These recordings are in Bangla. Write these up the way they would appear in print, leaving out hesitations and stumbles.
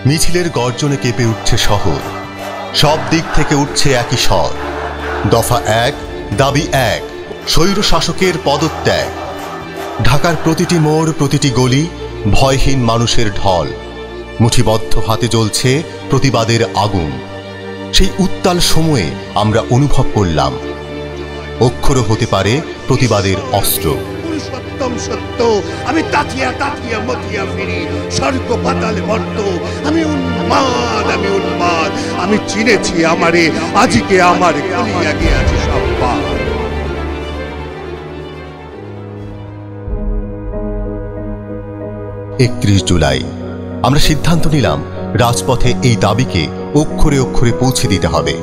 মিছিলের গর্জনে কেঁপে উঠছে শহর, সব দিক থেকে উঠছে একই স্বর। দফা এক, দাবি এক, স্বৈর শাসকের পদত্যাগ। ঢাকার প্রতিটি মোড়, প্রতিটি গলি ভয়হীন মানুষের ঢল। মুঠিবদ্ধ হাতে জ্বলছে প্রতিবাদের আগুন। সেই উত্তাল সময়ে আমরা অনুভব করলাম অক্ষরও হতে পারে প্রতিবাদের অস্ত্র। সত্য আমি তাকিয়া তাকিয়া মতিয়া ফিরি, স্বর্গ পাতালে মর্ত আমি উন্মাদ, আমি উন্মাদ। আমি চিনেছি আমারে, আজকে আমার খুলিয়া গিয়াছে সব পার। 31 জুলাই আমরা সিদ্ধান্ত নিলাম রাজপথে এই দাবিকে অক্ষরে অক্ষরে পৌঁছে দিতে হবে।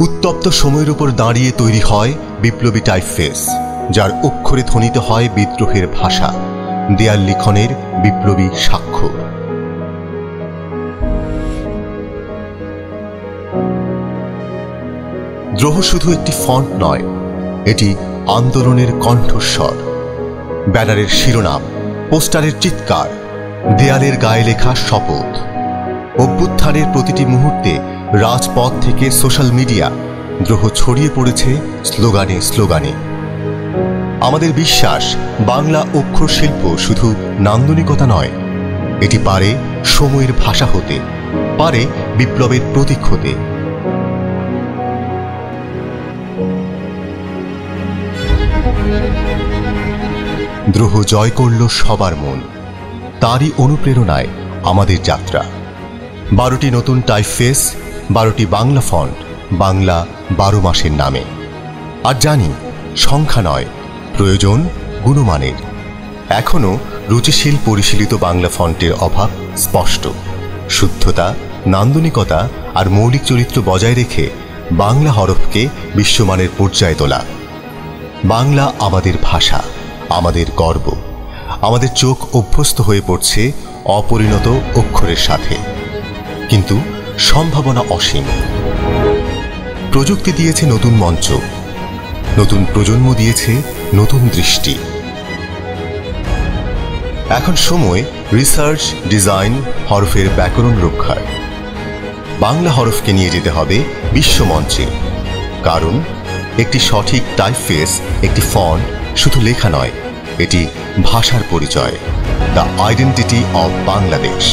উত্তপ্ত সময়ের উপর দাঁড়িয়ে তৈরি হয় বিপ্লবী টাইপফেস, যার অক্ষরে ধ্বনিত হয় বিদ্রোহের ভাষা, দেয়াল লিখনের বিপ্লবী স্বাক্ষর। দ্রোহ শুধু একটি ফন্ট নয়, এটি আন্দোলনের কণ্ঠস্বর। ব্যানারের শিরোনাম, পোস্টারের চিৎকার, দেয়ালের গায়ে লেখা শপথ। অভ্যুত্থানের প্রতিটি মুহূর্তে রাজপথ থেকে সোশ্যাল মিডিয়া দ্রোহ ছড়িয়ে পড়েছে স্লোগানে স্লোগানে। আমাদের বিশ্বাস, বাংলা অক্ষর শিল্প শুধু নান্দনিকতা নয়, এটি পারে সময়ের ভাষা হতে, পারে বিপ্লবের প্রতীক হতে। দ্রোহ জয় করল সবার মন, তারই অনুপ্রেরণায় আমাদের যাত্রা। 12টি নতুন টাইপফেস, 12টি বাংলা ফন্ট, বাংলা 12 মাসের নামে। আর জানি, সংখ্যা নয়, প্রয়োজন গুণমানের। এখনো রুচিশীল পরিশীলিত বাংলা ফন্টের অভাব স্পষ্ট। শুদ্ধতা, নান্দনিকতা আর মৌলিক চরিত্র বজায় রেখে বাংলা হরফকে বিশ্বমানের পর্যায়ে তোলা। বাংলা আমাদের ভাষা, আমাদের গর্ব। আমাদের চোখ অভ্যস্ত হয়ে পড়ছে অপরিণত অক্ষরের সাথে, কিন্তু সম্ভাবনা অসীম। প্রযুক্তি দিয়েছে নতুন মঞ্চ, নতুন প্রজন্ম দিয়েছে নতুন দৃষ্টি। এখন সময় রিসার্চ, ডিজাইন, হরফের ব্যাকরণ রক্ষার। বাংলা হরফকে নিয়ে যেতে হবে বিশ্বমঞ্চে, কারণ একটি সঠিক টাইপফেস, একটি ফন্ট শুধু লেখা নয়, এটি ভাষার পরিচয়, দ্য আইডেন্টিটি অফ বাংলাদেশ।